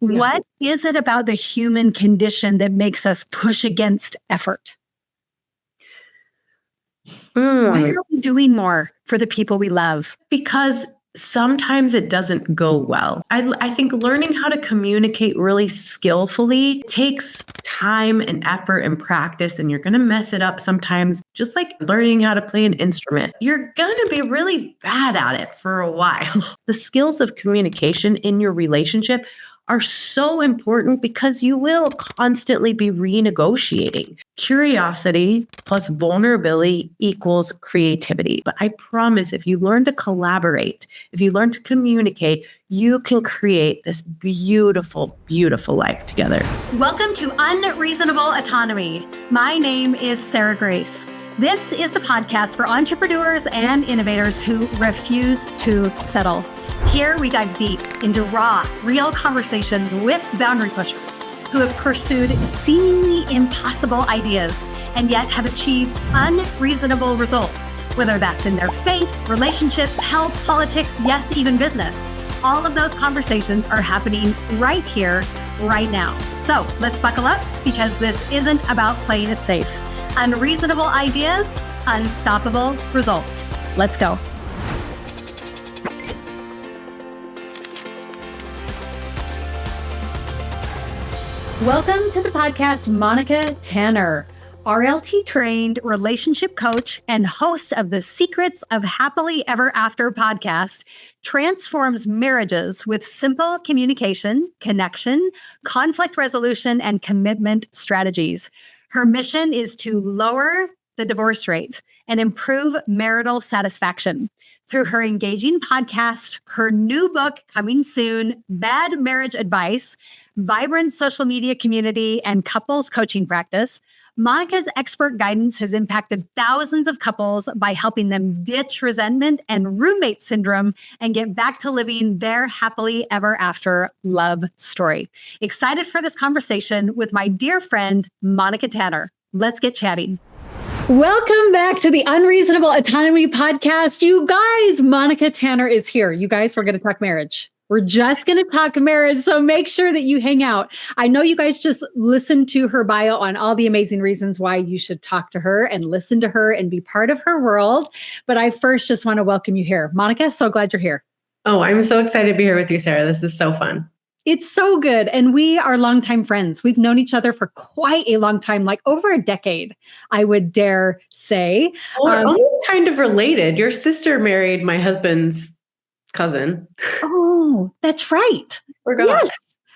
Yeah. What is it about the human condition that makes us push against effort? Why are we doing more for the people we love? Because sometimes it doesn't go well. I think learning how to communicate really skillfully takes time and effort and practice, and you're going to mess it up sometimes, just like learning how to play an instrument. You're going to be really bad at it for a while. The skills of communication in your relationship are so important because you will constantly be renegotiating. Curiosity plus vulnerability equals creativity. But I promise if you learn to collaborate, if you learn to communicate, you can create this beautiful, beautiful life together. Welcome to Unreasonable Autonomy. My name is Sarah Grace. This is the podcast for entrepreneurs and innovators who refuse to settle. Here we dive deep into raw, real conversations with boundary pushers who have pursued seemingly impossible ideas and yet have achieved unreasonable results, whether that's in their faith, relationships, health, politics, yes, even business. All of those conversations are happening right here, right now. So let's buckle up because this isn't about playing it safe. Unreasonable ideas, unstoppable results. Let's go. Welcome to the podcast, Monica Tanner, RLT-trained relationship coach and host of the Secrets of Happily Ever After podcast, transforms marriages with simple communication, connection, conflict resolution, and commitment strategies. Her mission is to lower the divorce rate and improve marital satisfaction. Through her engaging podcast, her new book coming soon, Bad Marriage Advice, vibrant social media community, and couples coaching practice, Monica's expert guidance has impacted thousands of couples by helping them ditch resentment and roommate syndrome and get back to living their happily ever after love story. Excited for this conversation with my dear friend, Monica Tanner. Let's get chatting. Welcome back to the Unreasonable Autonomy podcast. You guys, Monica Tanner is here. You guys, we're going to talk marriage. We're just going to talk marriage, so make sure that you hang out. I know you guys just listened to her bio on all the amazing reasons why you should talk to her and listen to her and be part of her world. But I first just want to welcome you here. Monica, so glad you're here. Oh, I'm so excited to be here with you, Sarah. This is so fun. It's so good. And we are longtime friends. We've known each other for quite a long time, like over a decade, I would dare say. We're almost kind of related. Your sister married my husband's cousin. Oh, that's right. Yes.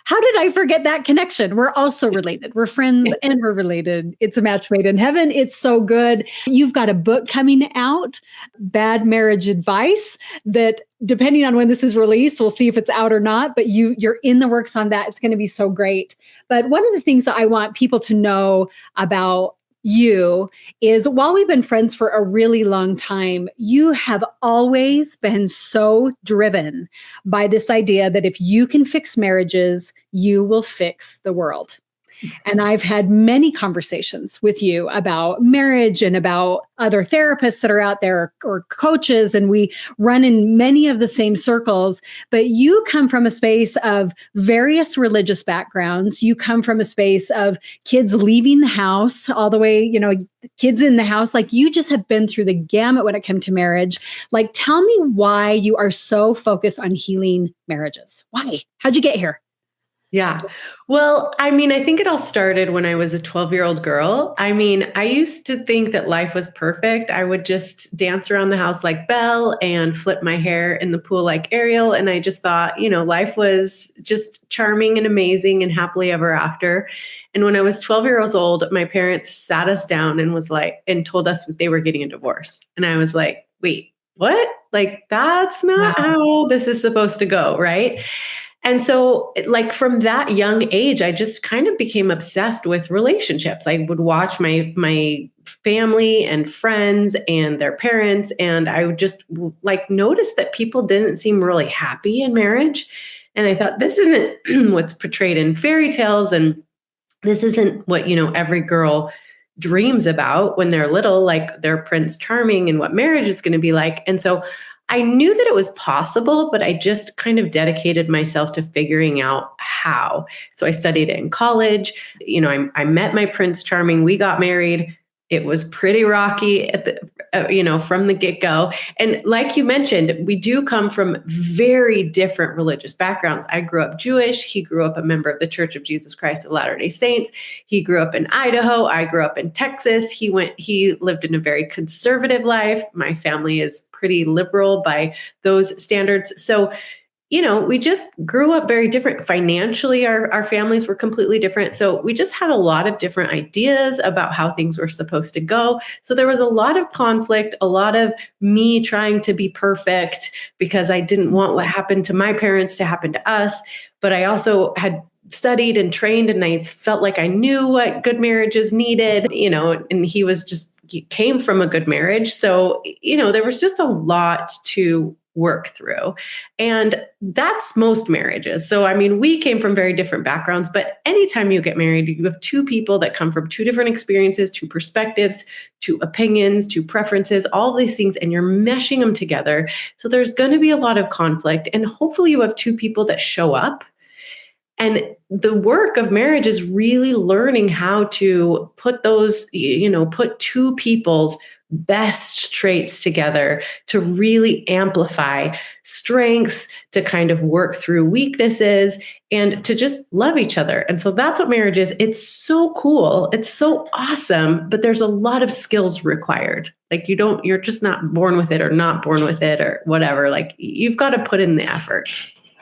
How did I forget that connection? We're also related. We're friends and we're related. It's a match made in heaven. It's so good. You've got a book coming out, Bad Marriage Advice, that depending on when this is released, we'll see if it's out or not, but you're in the works on that. It's going to be so great. But one of the things that I want people to know about you is while we've been friends for a really long time, you have always been so driven by this idea that if you can fix marriages, you will fix the world. And I've had many conversations with you about marriage and about other therapists that are out there or coaches, and we run in many of the same circles. But you come from a space of various religious backgrounds. You come from a space of kids leaving the house all the way, kids in the house. Like you just have been through the gamut when it comes to marriage. Like, tell me why you are so focused on healing marriages. Why? How'd you get here? Yeah. Well, I think it all started when I was a 12-year-old girl. I used to think that life was perfect. I would just dance around the house like Belle and flip my hair in the pool like Ariel. And I just thought, life was just charming and amazing and happily ever after. And when I was 12 years old, my parents sat us down and told us they were getting a divorce. And I was like, wait, what? Like, that's not how this is supposed to go, right? And so from that young age, I just kind of became obsessed with relationships. I would watch my family and friends and their parents, and I would just notice that people didn't seem really happy in marriage. And I thought, this isn't what's portrayed in fairy tales, and this isn't what, every girl dreams about when they're little, like their Prince Charming and what marriage is going to be like. And so I knew that it was possible, but I just kind of dedicated myself to figuring out how. So I studied in college. I met my Prince Charming. We got married. It was pretty rocky at from the get-go. And like you mentioned, we do come from very different religious backgrounds. I grew up Jewish. He grew up a member of the Church of Jesus Christ of Latter-day Saints. He grew up in Idaho. I grew up in Texas. He lived in a very conservative life. My family is pretty liberal by those standards. So we just grew up very different. Financially, our families were completely different. So we just had a lot of different ideas about how things were supposed to go. So there was a lot of conflict, a lot of me trying to be perfect because I didn't want what happened to my parents to happen to us. But I also had studied and trained, and I felt like I knew what good marriages needed, and he came from a good marriage. So, there was just a lot to work through. And that's most marriages. So, we came from very different backgrounds, but anytime you get married, you have two people that come from two different experiences, two perspectives, two opinions, two preferences, all these things, and you're meshing them together. So there's going to be a lot of conflict. And hopefully you have two people that show up. And the work of marriage is really learning how to put put two people's best traits together to really amplify strengths, to kind of work through weaknesses, and to just love each other. And so that's what marriage is. It's so cool. It's so awesome, but there's a lot of skills required. Like you're just not born with it or not born with it or whatever. Like you've got to put in the effort.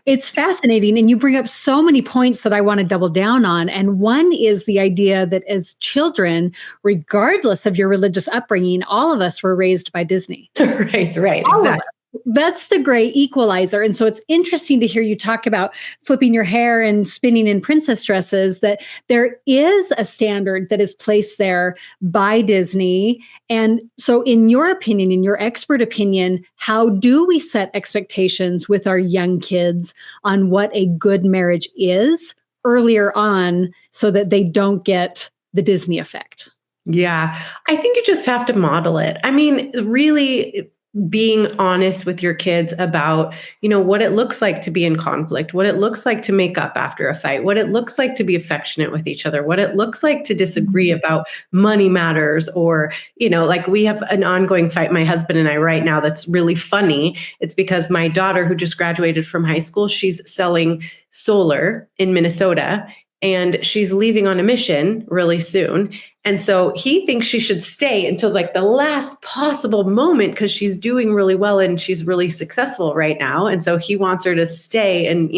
It's fascinating. And you bring up so many points that I want to double down on. And one is the idea that as children, regardless of your religious upbringing, all of us were raised by Disney. Right, All of exactly. us. That's the great equalizer. And so it's interesting to hear you talk about flipping your hair and spinning in princess dresses, that there is a standard that is placed there by Disney. And so in your opinion, in your expert opinion, how do we set expectations with our young kids on what a good marriage is earlier on so that they don't get the Disney effect? Yeah, I think you just have to model it. Really being honest with your kids about, what it looks like to be in conflict, what it looks like to make up after a fight, what it looks like to be affectionate with each other, what it looks like to disagree about money matters, or, like we have an ongoing fight, my husband and I right now, that's really funny. It's because my daughter, who just graduated from high school, she's selling solar in Minnesota, and she's leaving on a mission really soon. And so he thinks she should stay until like the last possible moment because she's doing really well and she's really successful right now. And so he wants her to stay and,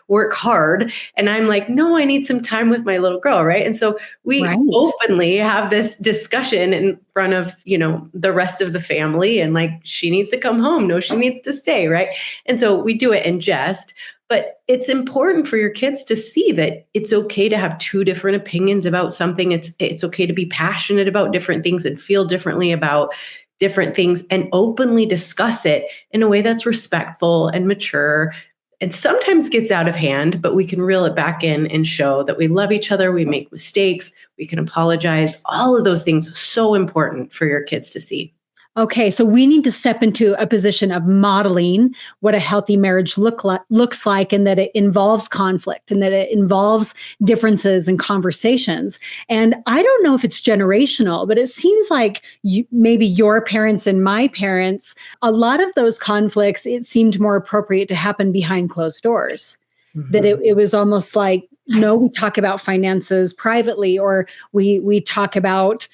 work hard. And I'm like, no, I need some time with my little girl. Right. And so we openly have this discussion in front of, the rest of the family, and like, she needs to come home. No, she needs to stay. Right. And so we do it in jest. But it's important for your kids to see that it's okay to have two different opinions about something. It's okay to be passionate about different things and feel differently about different things, and openly discuss it in a way that's respectful and mature, and sometimes gets out of hand, but we can reel it back in and show that we love each other, we make mistakes, we can apologize. All of those things are so important for your kids to see. Okay, so we need to step into a position of modeling what a healthy marriage looks like, and that it involves conflict and that it involves differences and conversations. And I don't know if it's generational, but it seems like maybe your parents and my parents, a lot of those conflicts, it seemed more appropriate to happen behind closed doors. Mm-hmm. That it was almost like, no, we talk about finances privately, or we talk about,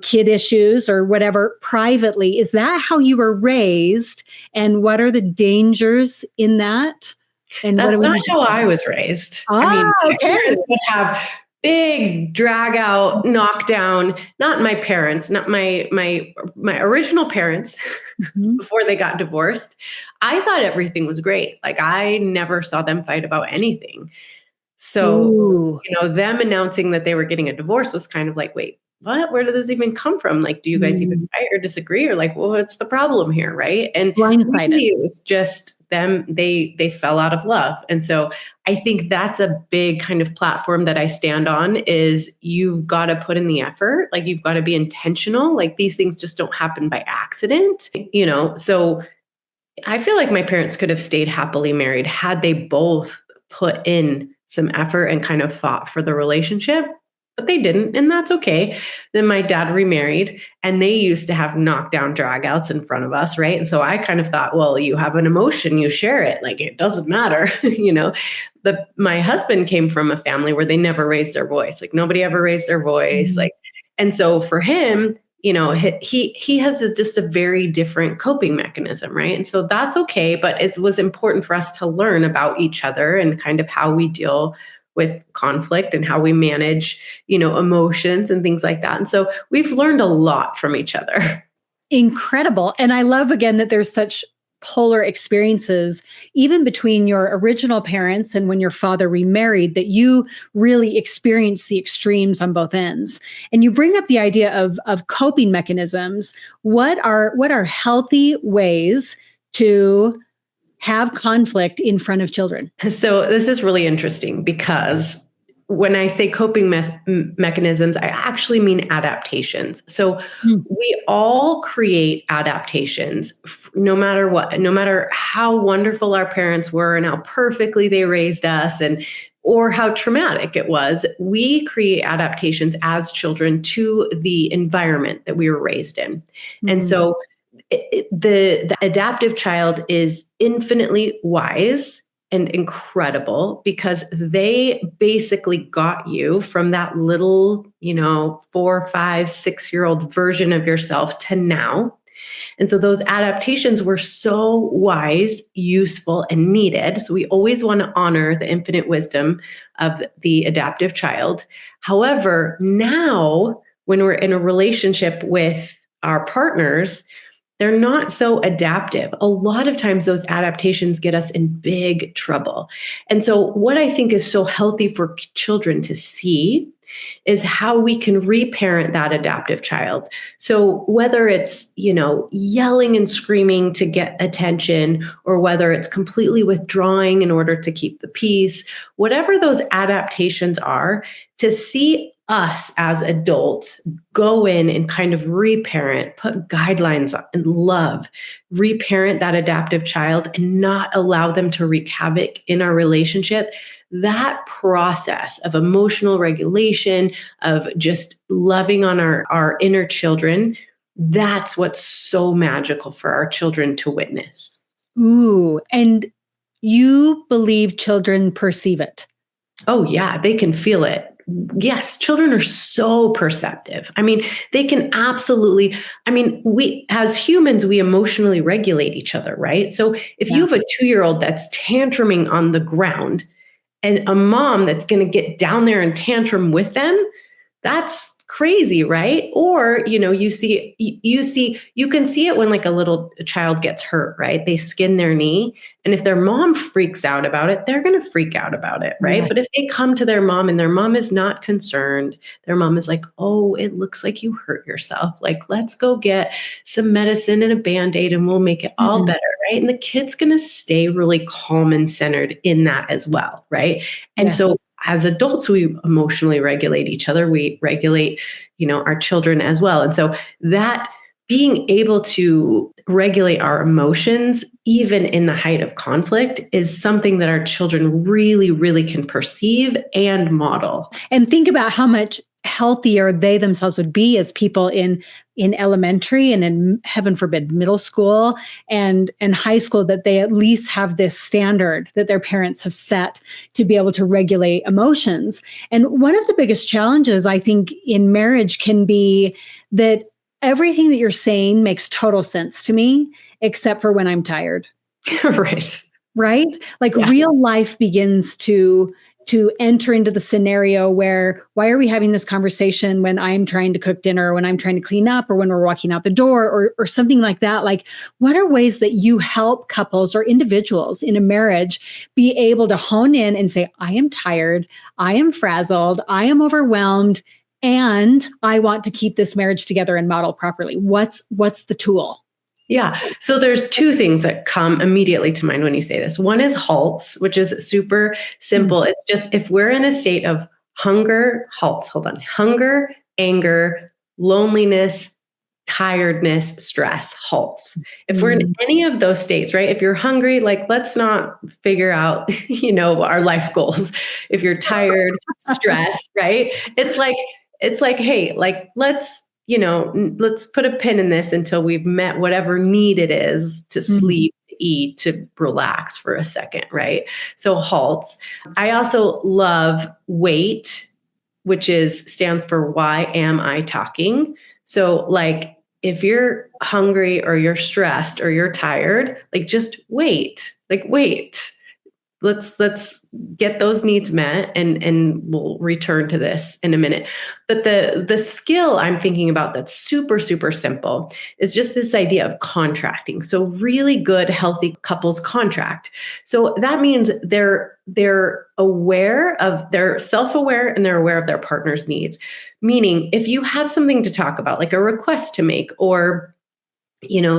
kid issues or whatever privately. Is that how you were raised? And what are the dangers in that? And that's not how I was raised. My parents would have big drag out, knockdown, not my parents, not my original parents before they got divorced. I thought everything was great. Like I never saw them fight about anything. So, them announcing that they were getting a divorce was kind of like, wait, what? Where did this even come from? Like, do you guys even fight or disagree? Or like, well, what's the problem here? Right. And really, it was just them, they fell out of love. And so I think that's a big kind of platform that I stand on, is you've got to put in the effort. Like you've got to be intentional. Like these things just don't happen by accident, so I feel like my parents could have stayed happily married had they both put in some effort and kind of fought for the relationship, but they didn't, and that's okay. Then my dad remarried, and they used to have knockdown dragouts in front of us, right? And so I kind of thought, well, you have an emotion, you share it, like it doesn't matter, you know. My husband came from a family where they never raised their voice, like nobody ever raised their voice, Mhm. like, and so for him, he has just a very different coping mechanism, right? And so that's okay, but it was important for us to learn about each other and kind of how we deal with conflict and how we manage, emotions and things like that. And so we've learned a lot from each other. Incredible. And I love again that there's such polar experiences, even between your original parents and when your father remarried, that you really experience the extremes on both ends. And you bring up the idea of coping mechanisms. What are healthy ways to have conflict in front of children? So this is really interesting because when I say coping mechanisms, I actually mean adaptations. So Mm. we all create adaptations no matter what, no matter how wonderful our parents were and how perfectly they raised us and or how traumatic it was, we create adaptations as children to the environment that we were raised in. And Mm. so the adaptive child is infinitely wise and incredible because they basically got you from that little, 4, 5, 6-year-old version of yourself to now. And so those adaptations were so wise, useful, and needed. So we always want to honor the infinite wisdom of the adaptive child. However, now when we're in a relationship with our partners, they're not so adaptive. A lot of times, those adaptations get us in big trouble. And so, what I think is so healthy for children to see is how we can reparent that adaptive child. So, whether it's, yelling and screaming to get attention, or whether it's completely withdrawing in order to keep the peace, whatever those adaptations are, to see us as adults go in and kind of reparent, put guidelines and love, reparent that adaptive child and not allow them to wreak havoc in our relationship. That process of emotional regulation, of just loving on our inner children, that's what's so magical for our children to witness. Ooh, and you believe children perceive it. Oh, yeah, they can feel it. Yes, children are so perceptive. I mean, they can absolutely, we as humans, we emotionally regulate each other, right? So if you Yeah. have a 2-year-old that's tantruming on the ground and a mom that's going to get down there and tantrum with them, that's crazy, right? Or, you can see it when like a little child gets hurt, right? They skin their knee. And if their mom freaks out about it, they're going to freak out about it, right? Right. But if they come to their mom and their mom is not concerned, their mom is like, oh, it looks like you hurt yourself. Like, let's go get some medicine and a Band-Aid and we'll make it all Mhm. better, right? And the kid's going to stay really calm and centered in that as well, right? And Yeah. so as adults, we emotionally regulate each other. We regulate, our children as well. And so that being able to regulate our emotions, even in the height of conflict, is something that our children really, really can perceive and model. And think about how much healthier they themselves would be as people in elementary and in, heaven forbid, middle school and high school, that they at least have this standard that their parents have set to be able to regulate emotions. And one of the biggest challenges I think in marriage can be that everything that you're saying makes total sense to me, except for when I'm tired. Right. Right? Like Yeah. real life begins to enter into the scenario where, why are we having this conversation when I'm trying to cook dinner, or when I'm trying to clean up, or when we're walking out the door, or something like that? Like, what are ways that you help couples or individuals in a marriage be able to hone in and say, I am tired, I am frazzled, I am overwhelmed, and I want to keep this marriage together and model properly? What's the tool? Yeah. So there's two things that come immediately to mind when you say this. One is HALTs, which is super Mm. simple. It's just if we're in a state of hunger, HALTs, hold on, hunger, anger, loneliness, tiredness, stress, halt. If we're in any of those states, right? If you're hungry, like let's not figure out, our life goals. If you're tired, stressed, right? It's like, hey, like let's put a pin in this until we've met whatever need it is to Mm. sleep, to eat, to relax for a second, right? So halts. I also love wait, which stands for why am I talking? So like if you're hungry or you're stressed or you're tired, like just wait. Like wait. Let's get those needs met and we'll return to this in a minute. But the skill I'm thinking about that's super super simple is just this idea of contracting. So really good healthy couples contract. So that means they're aware of they're self-aware and they're aware of their partner's needs. Meaning if you have something to talk about like a request to make or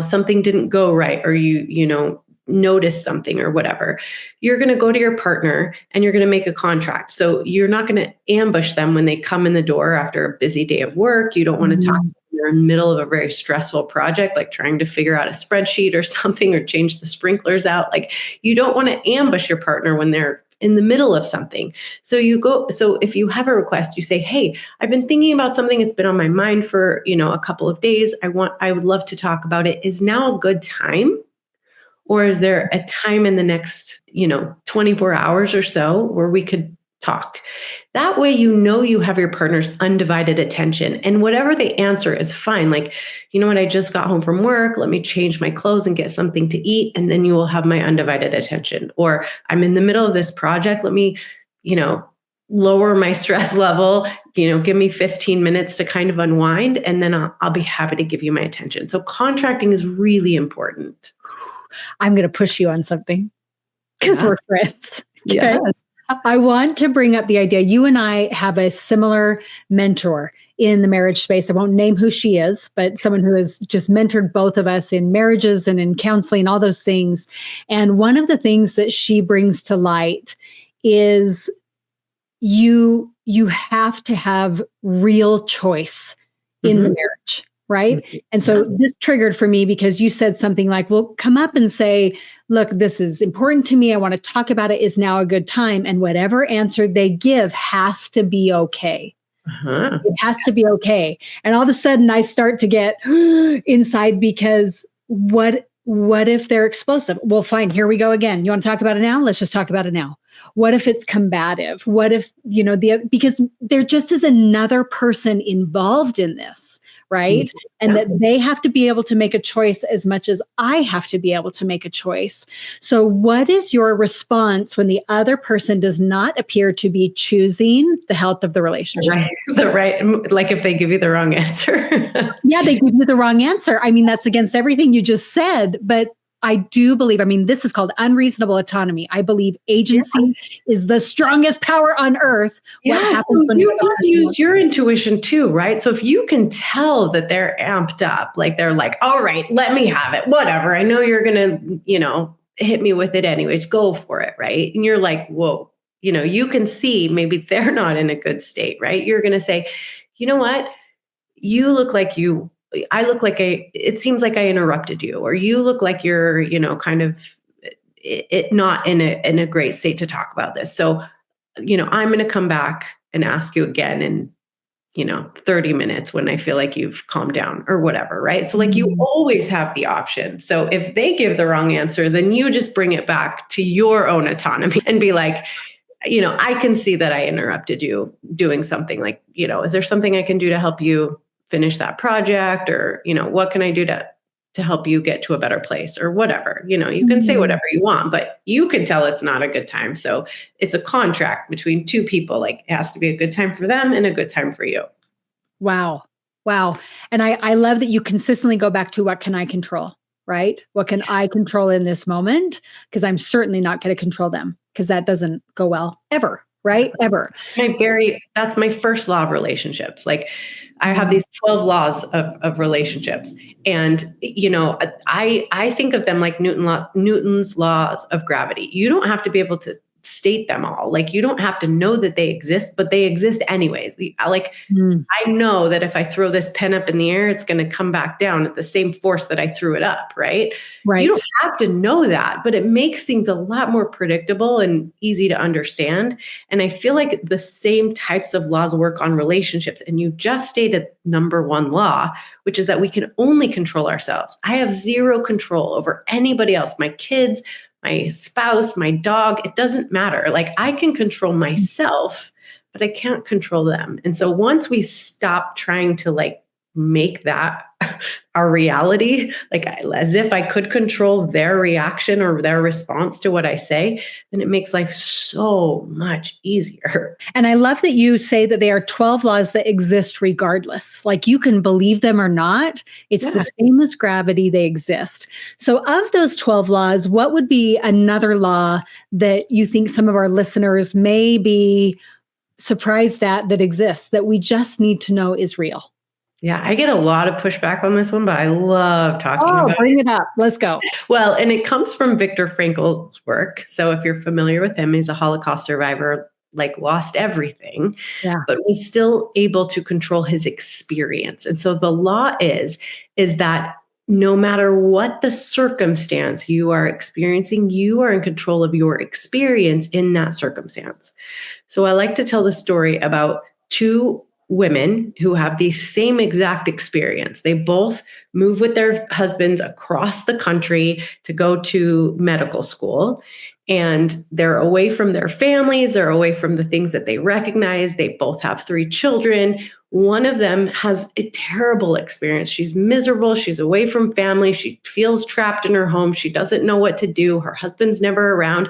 something didn't go right or you notice something or whatever, you're going to go to your partner and you're going to make a contract. So you're not going to ambush them when they come in the door after a busy day of work. You don't want to talk Mm. when you're in the middle of a very stressful project, like trying to figure out a spreadsheet or something or change the sprinklers out. Like you don't want to ambush your partner when they're in the middle of something. So if you have a request, you say, hey, I've been thinking about something. It's been on my mind for, a couple of days. I would love to talk about it. Is now a good time? Or is there a time in the next, 24 hours or so where we could talk? That way, you have your partner's undivided attention. And whatever they answer is fine. Like, you know what, I just got home from work. Let me change my clothes and get something to eat. And then you will have my undivided attention. Or I'm in the middle of this project. Let me, lower my stress level, give me 15 minutes to kind of unwind. And then I'll be happy to give you my attention. So contracting is really important. I'm going to push you on something because Yeah. we're friends. Okay. Yes. I want to bring up the idea. You and I have a similar mentor in the marriage space. I won't name who she is, but someone who has just mentored both of us in marriages and in counseling, all those things. And one of the things that she brings to light is you have to have real choice in the marriage, right? And so this triggered for me because you said something like, well, come up and say, look, this is important to me. I want to talk about it. Is now a good time? And whatever answer they give has to be okay. Uh-huh. It has to be okay. And all of a sudden I start to get inside because what if they're explosive? Well, fine, here we go again. You want to talk about it now? Let's just talk about it now. What if it's combative? What if, because there just is another person involved in this, right? And that they have to be able to make a choice as much as I have to be able to make a choice. So what is your response when the other person does not appear to be choosing the health of the relationship? Like if they give you the wrong answer. Yeah, they give you the wrong answer. I mean, that's against everything you just said, but I do believe, this is called unreasonable autonomy. I believe agency is the strongest power on earth. What happens when you use your intuition too, right? So if you can tell that they're amped up, like they're like, all right, let me have it, whatever. I know you're going to, hit me with it anyways, go for it, right? And you're like, whoa, you can see maybe they're not in a good state, right? You're going to say, you know what? You look like it seems like I interrupted you, or you look like you're, kind of not in a great state to talk about this. So, I'm going to come back and ask you again in, 30 minutes when I feel like you've calmed down or whatever. Right. So like you always have the option. So if they give the wrong answer, then you just bring it back to your own autonomy and be like, I can see that I interrupted you doing something like, is there something I can do to help you finish that project, or what can I do to help you get to a better place, or whatever. You can say whatever you want, but you can tell it's not a good time. So it's a contract between two people. Like it has to be a good time for them and a good time for you. Wow. And I love that you consistently go back to what can I control, right? What can I control in this moment? Because I'm certainly not going to control them, because that doesn't go well ever. Right? Ever. That's my first law of relationships. Like I have these 12 laws of relationships. And, I think of them like Newton's laws of gravity. You don't have to be able to state them all. Like, you don't have to know that they exist, but they exist anyways. Mm, I know that if I throw this pen up in the air, it's going to come back down at the same force that I threw it up, right? You right. don't have to know that, but it makes things a lot more predictable and easy to understand. And I feel like the same types of laws work on relationships. And you just stated number one law, which is that we can only control ourselves. I have zero control over anybody else, my kids, my spouse, my dog. It doesn't matter. Like, I can control myself, but I can't control them. And so once we stop trying to like make that our reality, like as if I could control their reaction or their response to what I say, then it makes life so much easier. And I love that you say that they are 12 laws that exist regardless. Like, you can believe them or not. It's Yeah. the same as gravity, they exist. So, of those 12 laws, what would be another law that you think some of our listeners may be surprised at that exists that we just need to know is real? Yeah, I get a lot of pushback on this one, but I love talking Oh, about bring it up. Let's go. it. Well, and it comes from Viktor Frankl's work. So if you're familiar with him, he's a Holocaust survivor, like lost everything, Yeah. but was still able to control his experience. And so the law is that no matter what the circumstance you are experiencing, you are in control of your experience in that circumstance. So I like to tell the story about two women who have the same exact experience. They both move with their husbands across the country to go to medical school. And they're away from their families, they're away from the things that they recognize. They both have three children. One of them has a terrible experience. She's miserable. She's away from family. She feels trapped in her home. She doesn't know what to do. Her husband's never around.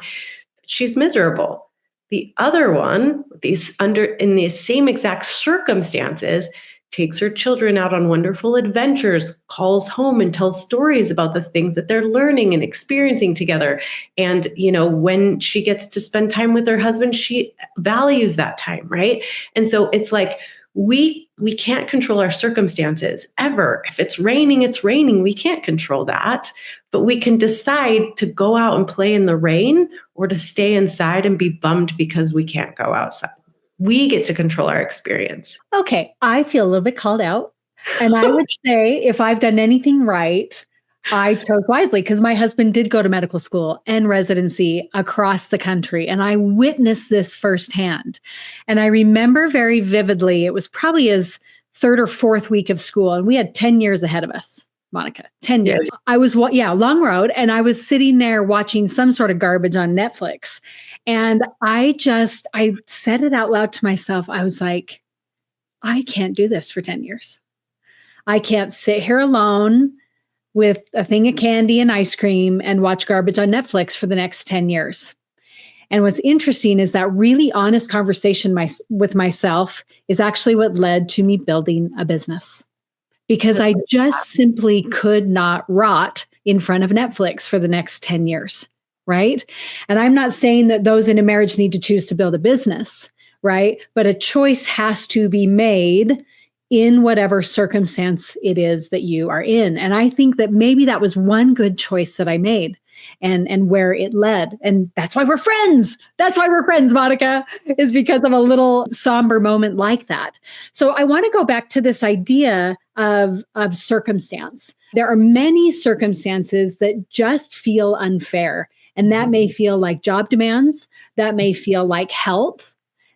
She's miserable. The other one, these under in the same exact circumstances, takes her children out on wonderful adventures, calls home and tells stories about the things that they're learning and experiencing together. And, when she gets to spend time with her husband, she values that time, right? And so it's like we can't control our circumstances ever. If it's raining, it's raining. We can't control that, but we can decide to go out and play in the rain or to stay inside and be bummed because we can't go outside. We get to control our experience. Okay. I feel a little bit called out. And I would say if I've done anything right, I chose wisely because my husband did go to medical school and residency across the country. And I witnessed this firsthand. And I remember very vividly, it was probably his third or fourth week of school. And we had 10 years ahead of us, Monica, 10 Yeah. years. I was, long road. And I was sitting there watching some sort of garbage on Netflix. And I said it out loud to myself. I was like, I can't do this for 10 years. I can't sit here alone with a thing of candy and ice cream and watch garbage on Netflix for the next 10 years. And what's interesting is that really honest conversation with myself is actually what led to me building a business because I just simply could not rot in front of Netflix for the next 10 years. Right. And I'm not saying that those in a marriage need to choose to build a business. Right. But a choice has to be made in whatever circumstance it is that you are in. And I think that maybe that was one good choice that I made and where it led. And that's why we're friends. That's why we're friends, Monica, is because of a little somber moment like that. So I want to go back to this idea of circumstance. There are many circumstances that just feel unfair. And that may feel like job demands. That may feel like health.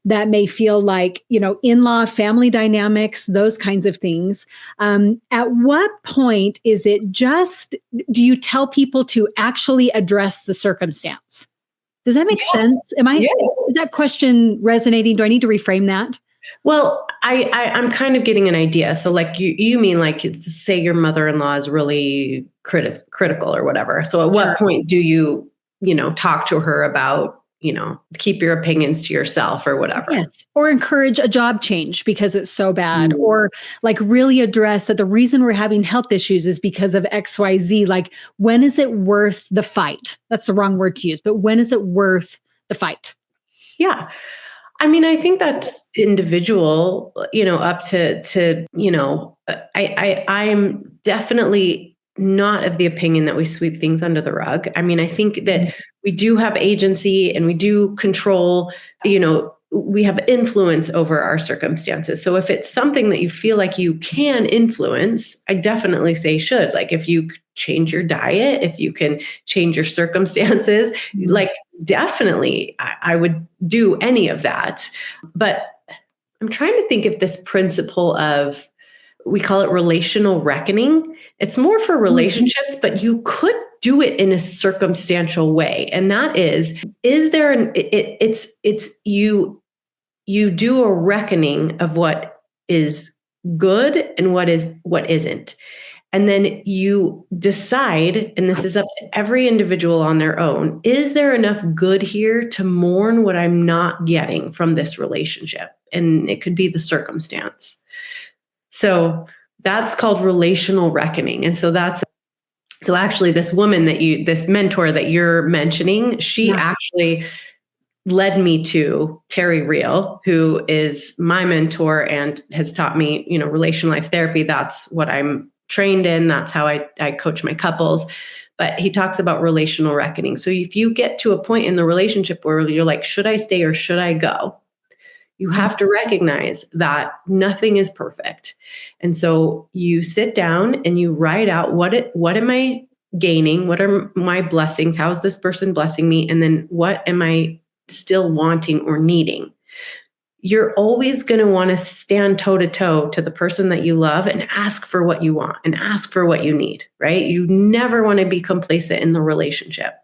That may feel like, in-law, family dynamics, those kinds of things. At what point do you tell people to actually address the circumstance? Does that make sense? Is that question resonating? Do I need to reframe that? Well, I'm kind of getting an idea. So like you mean like say your mother-in-law is really critical or whatever. So at what point do you, talk to her about, keep your opinions to yourself or whatever? Yes. Or encourage a job change because it's so bad. Or like really address that the reason we're having health issues is because of XYZ. Like, when is it worth the fight? That's the wrong word to use, but when is it worth the fight? Yeah. I mean, I think that's individual, up to I'm definitely not of the opinion that we sweep things under the rug. I mean, I think that we do have agency and we do control, we have influence over our circumstances. So if it's something that you feel like you can influence, I definitely say should. Like if you change your diet, if you can change your circumstances, like definitely I would do any of that. But I'm trying to think if this principle of, we call it relational reckoning. It's more for relationships, but you could do it in a circumstantial way. And that is there it's you do a reckoning of what is good and what isn't. And then you decide, and this is up to every individual on their own, is there enough good here to mourn what I'm not getting from this relationship? And it could be the circumstance. So that's called relational reckoning. And so actually this woman this mentor that you're mentioning, she actually led me to Terry Real, who is my mentor and has taught me, relational life therapy. That's what I'm trained in. That's how I coach my couples. But he talks about relational reckoning. So if you get to a point in the relationship where you're like, should I stay or should I go? You have to recognize that nothing is perfect. And so you sit down and you write out what am I gaining? What are my blessings? How is this person blessing me? And then what am I still wanting or needing? You're always going to want to stand toe to toe to the person that you love and ask for what you want and ask for what you need, right? You never want to be complacent in the relationship.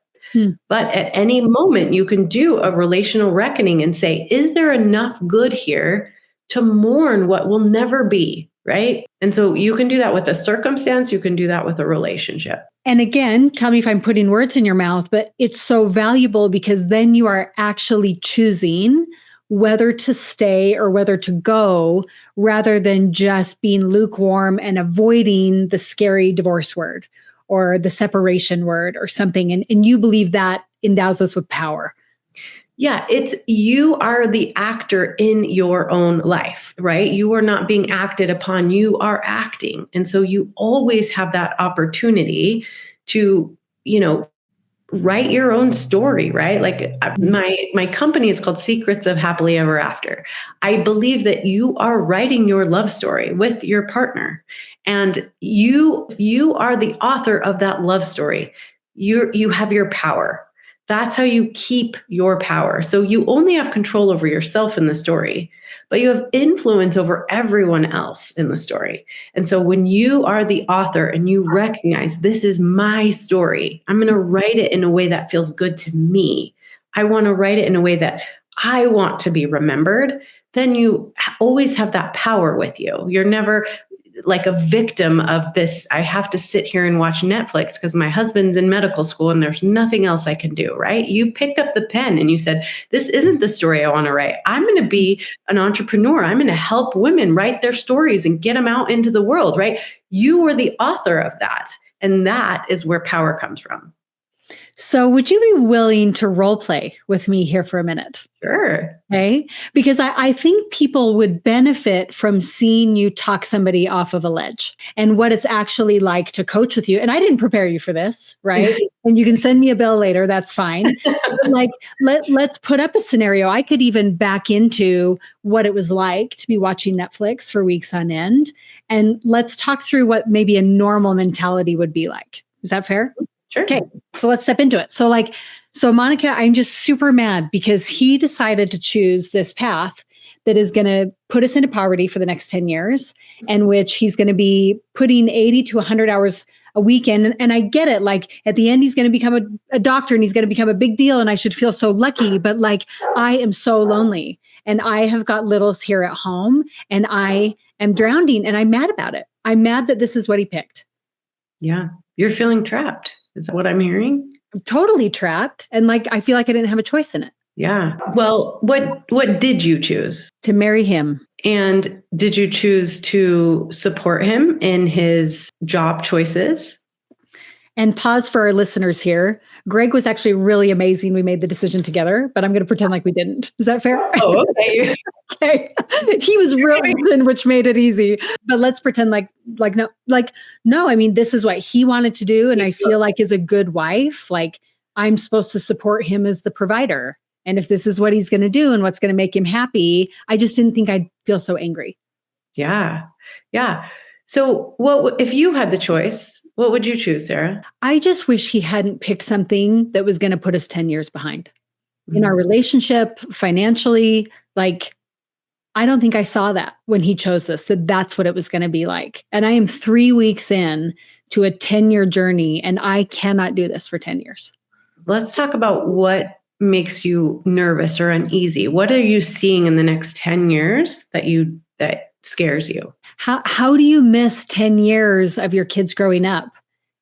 But at any moment, you can do a relational reckoning and say, is there enough good here to mourn what will never be, right? And so you can do that with a circumstance. You can do that with a relationship. And again, tell me if I'm putting words in your mouth, but it's so valuable because then you are actually choosing whether to stay or whether to go rather than just being lukewarm and avoiding the scary divorce word or the separation word or something. And you believe that endows us with power. Yeah, you are the actor in your own life, right? You are not being acted upon, you are acting. And so you always have that opportunity to, write your own story, right? Like my company is called Secrets of Happily Ever After. I believe that you are writing your love story with your partner. And you are the author of that love story. You have your power. That's how you keep your power. So you only have control over yourself in the story, but you have influence over everyone else in the story. And so when you are the author and you recognize this is my story, I'm going to write it in a way that feels good to me. I want to write it in a way that I want to be remembered. Then you always have that power with you. You're never like a victim of this. I have to sit here and watch Netflix because my husband's in medical school and there's nothing else I can do, right? You picked up the pen and you said, this isn't the story I want to write. I'm going to be an entrepreneur. I'm going to help women write their stories and get them out into the world, right? You were the author of that. And that is where power comes from. So would you be willing to role play with me here for a minute? Sure. Okay. Because I think people would benefit from seeing you talk somebody off of a ledge and what it's actually like to coach with you. And I didn't prepare you for this, right? And you can send me a bill later. That's fine. Like, let's put up a scenario. I could even back into what it was like to be watching Netflix for weeks on end. And let's talk through what maybe a normal mentality would be like. Is that fair? Sure. Okay, so let's step into it. So Monica, I'm just super mad because he decided to choose this path that is going to put us into poverty for the next 10 years, and which he's going to be putting 80 to 100 hours a week in. And I get it. Like at the end, he's going to become a doctor and he's going to become a big deal. And I should feel so lucky. But like, I am so lonely and I have got littles here at home and I am drowning and I'm mad about it. I'm mad that this is what he picked. Yeah. You're feeling trapped. Is that what I'm hearing? I'm totally trapped. And like, I feel like I didn't have a choice in it. Yeah. Well, what did you choose? To marry him. And did you choose to support him in his job choices? And pause for our listeners here. Greg was actually really amazing. We made the decision together, but I'm going to pretend like we didn't. Is that fair? Oh, okay. Okay. He was Rosen, which made it easy. But let's pretend no, I mean, this is what he wanted to do. And I feel like as a good wife, like I'm supposed to support him as the provider. And if this is what he's going to do and what's going to make him happy, I just didn't think I'd feel so angry. Yeah. Yeah. So if you had the choice, what would you choose, Sarah? I just wish he hadn't picked something that was going to put us 10 years behind in our relationship, financially. Like, I don't think I saw that when he chose this, that's what it was going to be like. And I am 3 weeks in to a 10-year journey, and I cannot do this for 10 years. Let's talk about what makes you nervous or uneasy. What are you seeing in the next 10 years that scares you? How do you miss 10 years of your kids growing up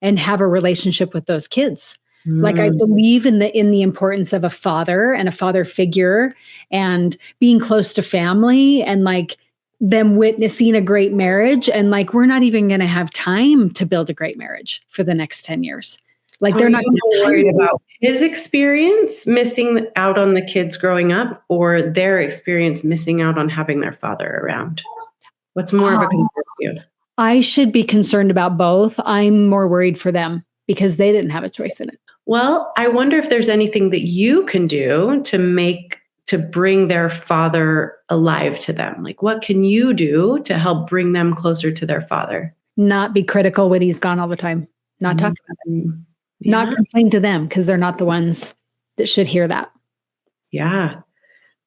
and have a relationship with those kids? Like, I believe in the importance of a father and a father figure and being close to family and like them witnessing a great marriage. And like, we're not even going to have time to build a great marriage for the next 10 years. Like, they're not worried about his experience missing out on the kids growing up or their experience missing out on having their father around. What's more of a concern for you? I should be concerned about both. I'm more worried for them because they didn't have a choice in it. Well, I wonder if there's anything that you can do to bring their father alive to them. Like, what can you do to help bring them closer to their father? Not be critical when he's gone all the time. Not talk about it. Yeah. Not complain to them because they're not the ones that should hear that. Yeah.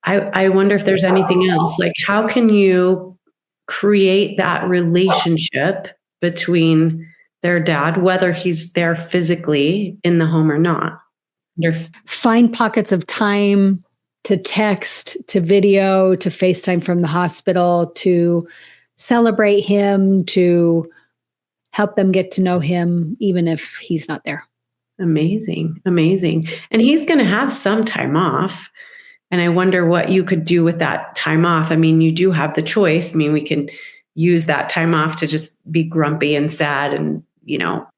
I wonder if there's anything else. Like, how can you create that relationship between their dad, whether he's there physically in the home or not? Find pockets of time to text, to video, to FaceTime from the hospital, to celebrate him, to help them get to know him, even if he's not there. Amazing. Amazing. And he's going to have some time off. And I wonder what you could do with that time off. I mean, you do have the choice. I mean, we can use that time off to just be grumpy and sad and,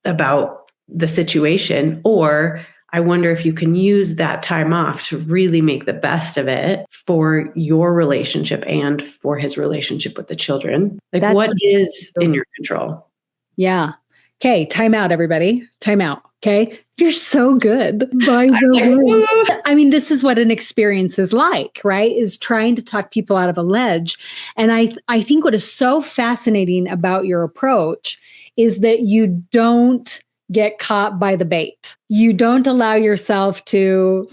about the situation. Or I wonder if you can use that time off to really make the best of it for your relationship and for his relationship with the children. Like, what is in your control? Yeah. Okay. Time out, everybody. Time out. Okay. You're so good. By the way. I mean, this is what an experience is like, right? Is trying to talk people out of a ledge. And I think what is so fascinating about your approach is that you don't get caught by the bait. You don't allow yourself to,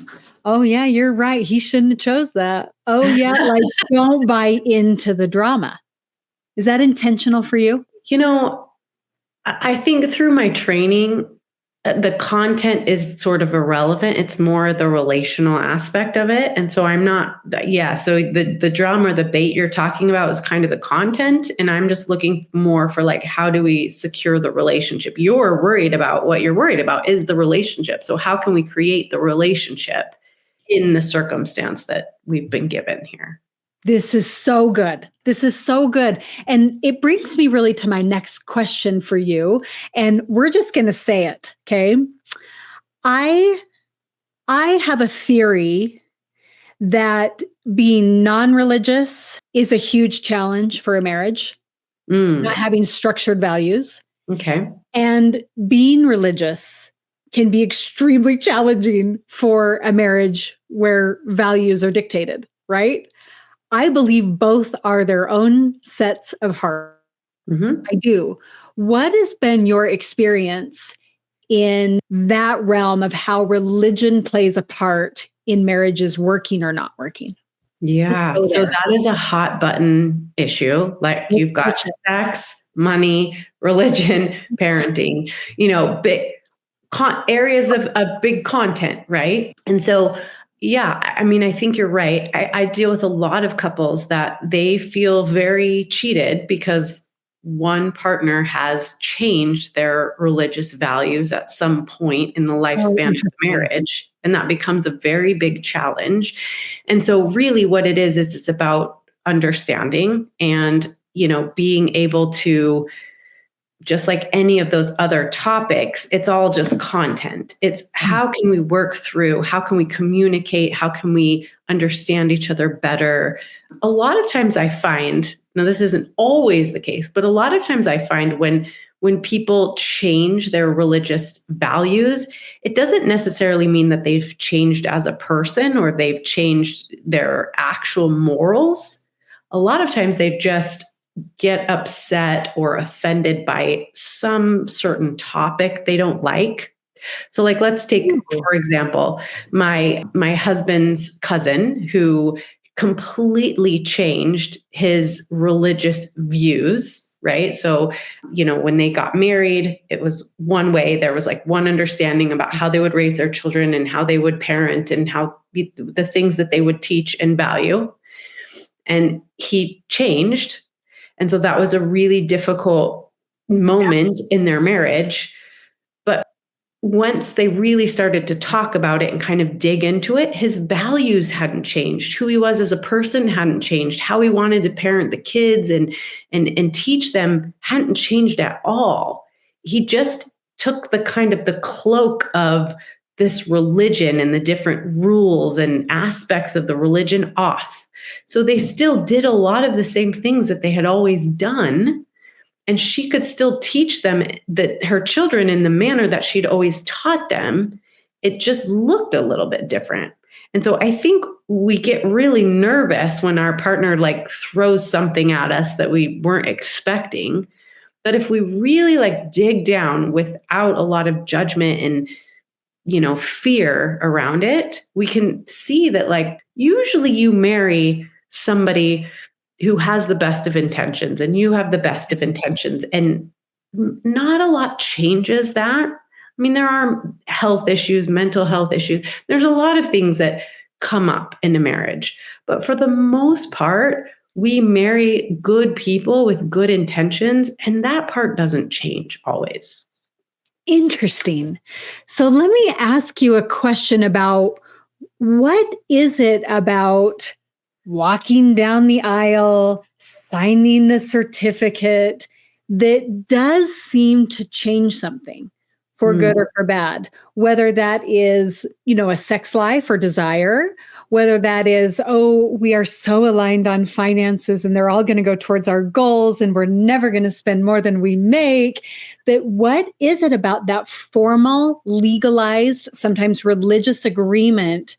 oh yeah, you're right. He shouldn't have chose that. Oh yeah. Like, don't buy into the drama. Is that intentional for you? I think through my training, the content is sort of irrelevant. It's more the relational aspect of it. And so I'm not, so the drama or the bait you're talking about is kind of the content. And I'm just looking more for like, how do we secure the relationship? You're worried about what you're worried about is the relationship. So how can we create the relationship in the circumstance that we've been given here? This is so good. This is so good. And it brings me really to my next question for you. And we're just going to say it. Okay. I have a theory that being non-religious is a huge challenge for a marriage, not having structured values. Okay. And being religious can be extremely challenging for a marriage where values are dictated, right? I believe both are their own sets of heart. Mm-hmm. I do. What has been your experience in that realm of how religion plays a part in marriages working or not working? Yeah. So that is a hot button issue. Like, you've got sex, money, religion, parenting, big areas of big content, right? And so, yeah, I mean, I think you're right. I deal with a lot of couples that they feel very cheated because one partner has changed their religious values at some point in the lifespan of the marriage. And that becomes a very big challenge. And so really what it is it's about understanding and, being able to just like any of those other topics, it's all just content. It's how can we work through, how can we communicate, how can we understand each other better. A lot of times I find, now this isn't always the case, but a lot of times I find when people change their religious values, it doesn't necessarily mean that they've changed as a person or they've changed their actual morals. A lot of times they just get upset or offended by some certain topic they don't like. So like let's take for example my husband's cousin who completely changed his religious views, right? So, when they got married, it was one way. There was like one understanding about how they would raise their children and how they would parent and how the things that they would teach and value. And he changed. And so that was a really difficult moment in their marriage. But once they really started to talk about it and kind of dig into it, his values hadn't changed. Who he was as a person hadn't changed. How he wanted to parent the kids and teach them hadn't changed at all. He just took the kind of the cloak of this religion and the different rules and aspects of the religion off. So they still did a lot of the same things that they had always done. And she could still teach them that her children in the manner that she'd always taught them. It just looked a little bit different. And so I think we get really nervous when our partner like throws something at us that we weren't expecting. But if we really like dig down without a lot of judgment and fear around it, we can see that like usually you marry somebody who has the best of intentions and you have the best of intentions, and not a lot changes that. I mean, there are health issues, mental health issues. There's a lot of things that come up in a marriage, but for the most part, we marry good people with good intentions, and that part doesn't change always. Interesting. So let me ask you a question about what is it about walking down the aisle, signing the certificate that does seem to change something for good or for bad, whether that is, a sex life or desire, whether that is, we are so aligned on finances and they're all going to go towards our goals and we're never going to spend more than we make. That what is it about that formal, legalized, sometimes religious agreement?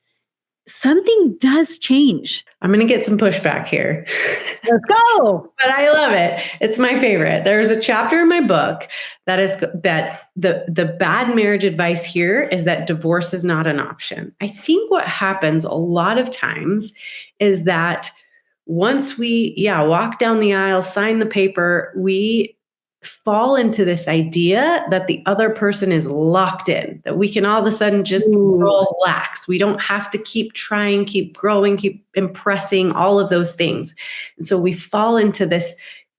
Something does change. I'm going to get some pushback here. Let's go. But I love it. It's my favorite. There's a chapter in my book that is that the bad marriage advice here is that divorce is not an option. I think what happens a lot of times is that once we walk down the aisle, sign the paper, we fall into this idea that the other person is locked in, that we can all of a sudden just relax. We don't have to keep trying, keep growing, keep impressing, all of those things. And so we fall into this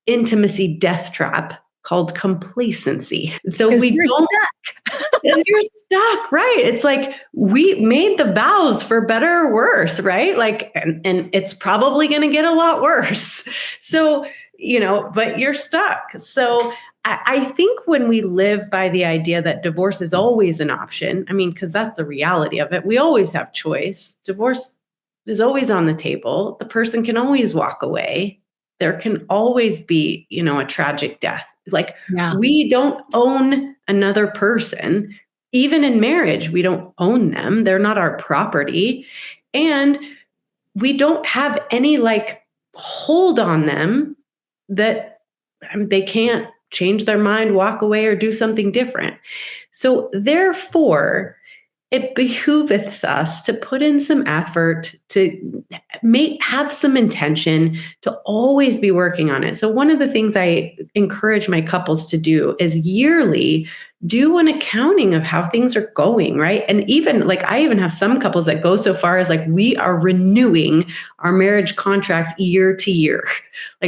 intimacy death trap called complacency. So we don't, because you're stuck, right? It's like we made the vows for better or worse, right? Like, and it's probably going to get a lot worse. So, but you're stuck. So I think when we live by the idea that divorce is always an option, I mean, because that's the reality of it. We always have choice. Divorce is always on the table. The person can always walk away. There can always be, a tragic death. Like we don't own another person. Even in marriage, we don't own them. They're not our property. And we don't have any hold on them that they can't change their mind, walk away, or do something different. So therefore, it behooveth us to put in some effort, to have some intention, to always be working on it. So one of the things I encourage my couples to do is yearly do an accounting of how things are going, right? And even I even have some couples that go so far as we are renewing our marriage contract year to year.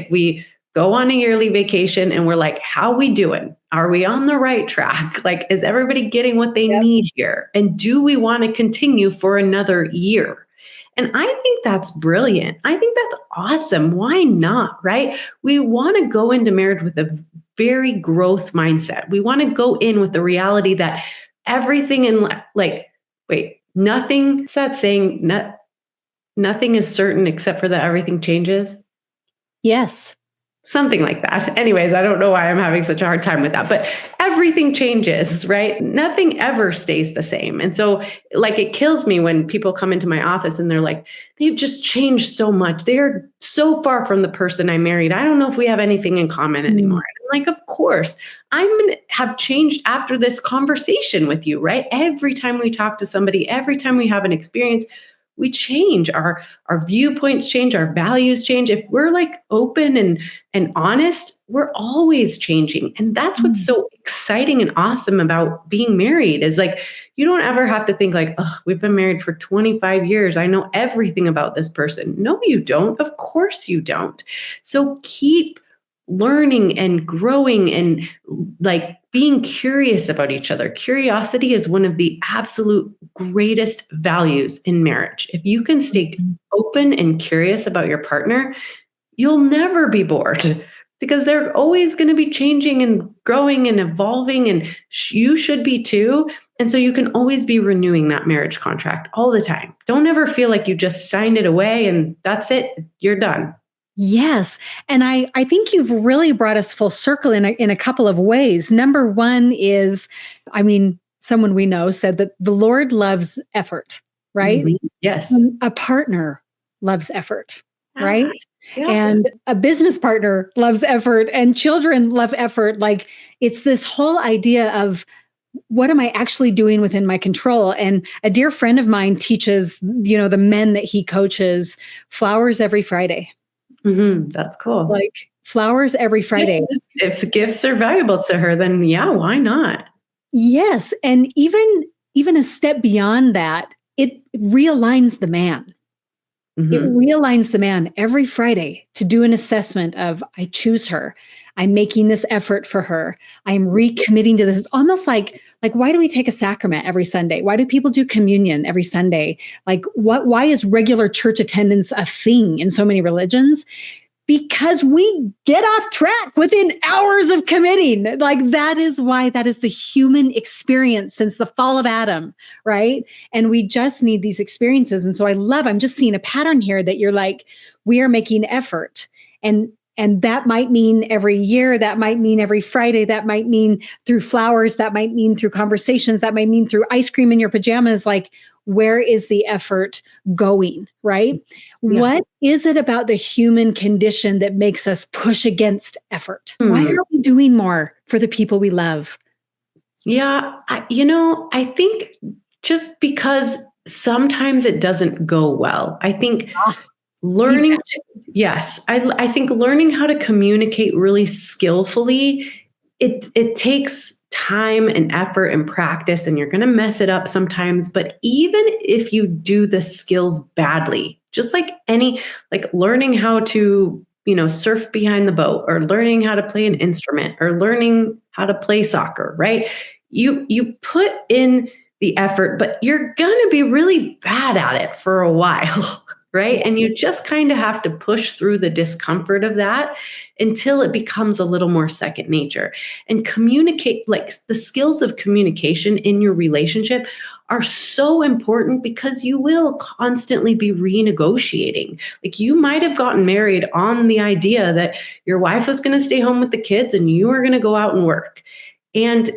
We go on a yearly vacation and we're like, how are we doing? Are we on the right track? Is everybody getting what they need here? And do we want to continue for another year? And I think that's brilliant. I think that's awesome. Why not, right? We want to go into marriage with a very growth mindset. We want to go in with the reality that everything in like, wait, nothing, is that saying nothing is certain except for that everything changes? Yes. Something like that. Anyways, I don't know why I'm having such a hard time with that, but everything changes, right? Nothing ever stays the same. And so, like, it kills me when people come into my office and they're like, they've just changed so much. They're so far from the person I married. I don't know if we have anything in common anymore. And I'm like, of course, I'm going to have changed after this conversation with you, right? Every time we talk to somebody, every time we have an experience, we change, our viewpoints change, our values change. If we're like open and honest, we're always changing. And that's what's so exciting and awesome about being married is like, you don't ever have to think like, oh, we've been married for 25 years. I know everything about this person. No, you don't. Of course you don't. So keep learning and growing and like being curious about each other. Curiosity is one of the absolute greatest values in marriage. If you can stay open and curious about your partner, you'll never be bored because they're always going to be changing and growing and evolving, and you should be too. And so you can always be renewing that marriage contract all the time. Don't ever feel like you just signed it away and that's it, you're done. Yes. And I think you've really brought us full circle in a couple of ways. Number one is, I mean, someone we know said that the Lord loves effort, right? Yes. A partner loves effort, right? Yeah. And a business partner loves effort and children love effort. Like it's this whole idea of what am I actually doing within my control? And a dear friend of mine teaches, the men that he coaches flowers every Friday. That's cool. Like flowers every Friday. If gifts are valuable to her, then yeah, why not? Yes. And even a step beyond that, it realigns the man. It realigns the man every Friday to do an assessment of, I choose her. I'm making this effort for her. I'm recommitting to this. It's almost like why do we take a sacrament every Sunday? Why do people do communion every Sunday? Like why is regular church attendance a thing in so many religions? Because we get off track within hours of committing. Like that is why that is the human experience since the fall of Adam, right? And we just need these experiences. And so I'm just seeing a pattern here that you're like, we are making effort. And that might mean every year, that might mean every Friday, that might mean through flowers, that might mean through conversations, that might mean through ice cream in your pajamas. Like, where is the effort going, right? Yeah. What is it about the human condition that makes us push against effort? Why aren't we doing more for the people we love? Yeah, I think just because sometimes it doesn't go well. I think learning I think learning how to communicate really skillfully, it takes time and effort and practice, and you're going to mess it up sometimes. But even if you do the skills badly, just like learning how to, surf behind the boat, or learning how to play an instrument, or learning how to play soccer, right? You put in the effort, but you're going to be really bad at it for a while. Right. And you just kind of have to push through the discomfort of that until it becomes a little more second nature. And communicate, like the skills of communication in your relationship are so important because you will constantly be renegotiating. Like you might have gotten married on the idea that your wife was going to stay home with the kids and you were going to go out and work. And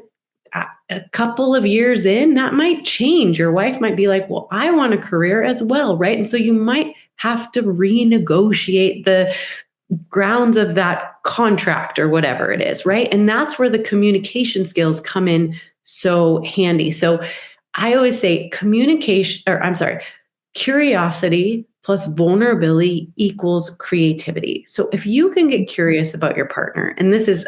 a couple of years in, that might change. Your wife might be like, well, I want a career as well, right? And so you might have to renegotiate the grounds of that contract or whatever it is, right? And that's where the communication skills come in so handy. So I always say curiosity plus vulnerability equals creativity. So if you can get curious about your partner, and this is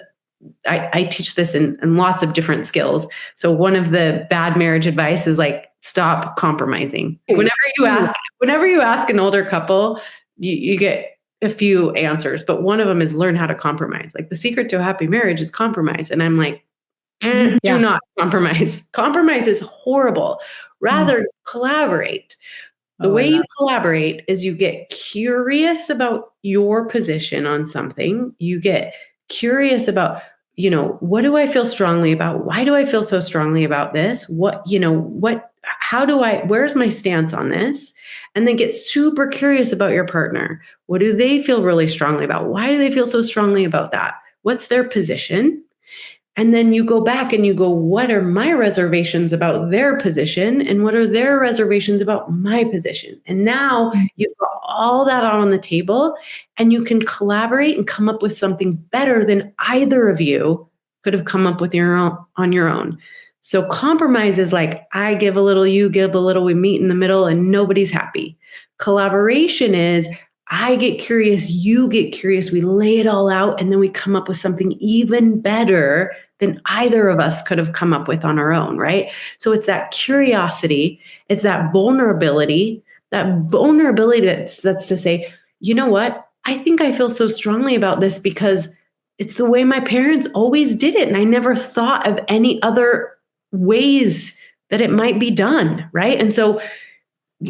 I teach this in lots of different skills. So one of the bad marriage advice is like, stop compromising. Whenever you ask an older couple, you get a few answers, but one of them is learn how to compromise. Like the secret to a happy marriage is compromise. And I'm like, do not compromise. Compromise is horrible. Rather collaborate. The Oh, I way you love. collaborate is you get curious about your position on something. You get curious about, what do I feel strongly about? Why do I feel so strongly about this? Where's my stance on this? And then get super curious about your partner. What do they feel really strongly about? Why do they feel so strongly about that? What's their position? And then you go back and you go, what are my reservations about their position? And what are their reservations about my position? And now you've got all that out on the table and you can collaborate and come up with something better than either of you could have come up with on your own. So compromise is like, I give a little, you give a little, we meet in the middle and nobody's happy. Collaboration is, I get curious, you get curious, we lay it all out, and then we come up with something even better than either of us could have come up with on our own, right? So it's that curiosity, it's that vulnerability that's to say, you know what? I think I feel so strongly about this because it's the way my parents always did it. And I never thought of any other ways that it might be done, right? And so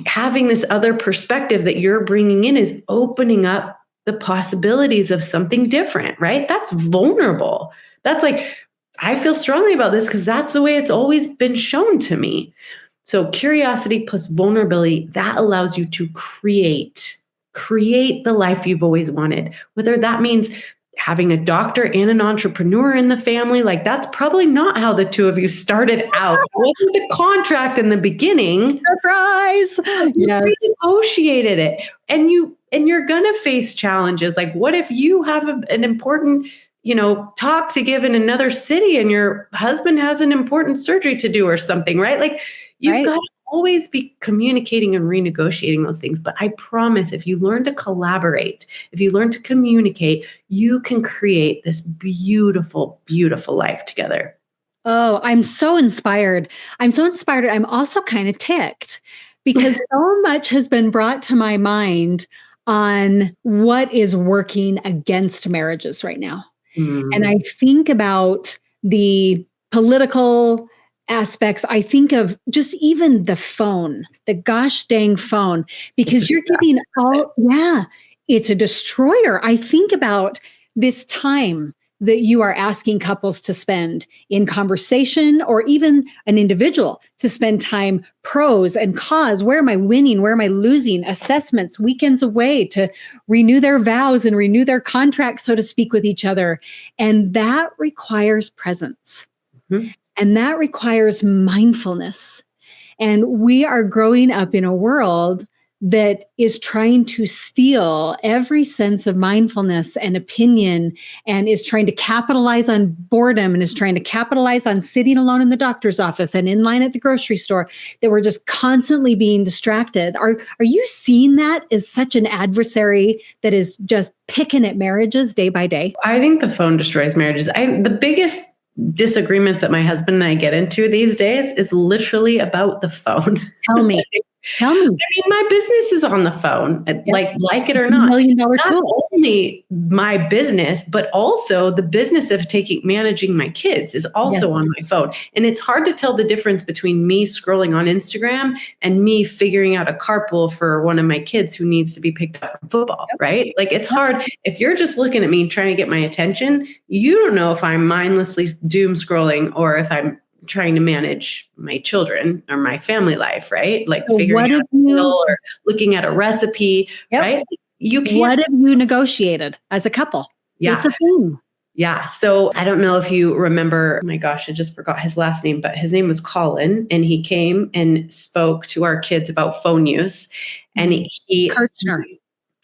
having this other perspective that you're bringing in is opening up the possibilities of something different, right? That's vulnerable. That's like, I feel strongly about this because that's the way it's always been shown to me. So curiosity plus vulnerability, that allows you to create the life you've always wanted, whether that means having a doctor and an entrepreneur in the family. Like, that's probably not how the two of you started out. It wasn't the contract in the beginning. Surprise! You Yes. renegotiated it, and you're gonna face challenges. Like, what if you have an important, talk to give in another city, and your husband has an important surgery to do or something, right? Like, you've Right. got to always be communicating and renegotiating those things. But I promise, if you learn to collaborate, if you learn to communicate, you can create this beautiful, beautiful life together. Oh, I'm so inspired. I'm also kind of ticked because so much has been brought to my mind on what is working against marriages right now. And I think about the political aspects. I think of just even the phone, the gosh dang phone, because you're giving it's a destroyer. I think about this time that you are asking couples to spend in conversation, or even an individual to spend time, pros and cons. Where am I winning? Where am I losing? Assessments, weekends away to renew their vows and renew their contracts, so to speak, with each other. And that requires presence. Mm-hmm. And that requires mindfulness. And we are growing up in a world that is trying to steal every sense of mindfulness and opinion, and is trying to capitalize on boredom, and is trying to capitalize on sitting alone in the doctor's office and in line at the grocery store, that we're just constantly being distracted. Are you seeing that as such an adversary that is just picking at marriages day by day? I think the phone destroys marriages. The biggest disagreements that my husband and I get into these days is literally about the phone. Tell me. I mean, my business is on the phone, like it or not. $1 million Not tool. only my business, but also the business of managing my kids is also on my phone. And it's hard to tell the difference between me scrolling on Instagram and me figuring out a carpool for one of my kids who needs to be picked up from football, right? Like, it's hard. If you're just looking at me trying to get my attention, you don't know if I'm mindlessly doom scrolling or if I'm trying to manage my children or my family life, right? Like, So figuring out a meal or looking at a recipe, right? You can't. What have you negotiated as a couple? Yeah. It's a thing. Yeah. So I don't know if you remember, oh my gosh, I just forgot his last name, but his name was Colin, and he came and spoke to our kids about phone use. And he Kirchner.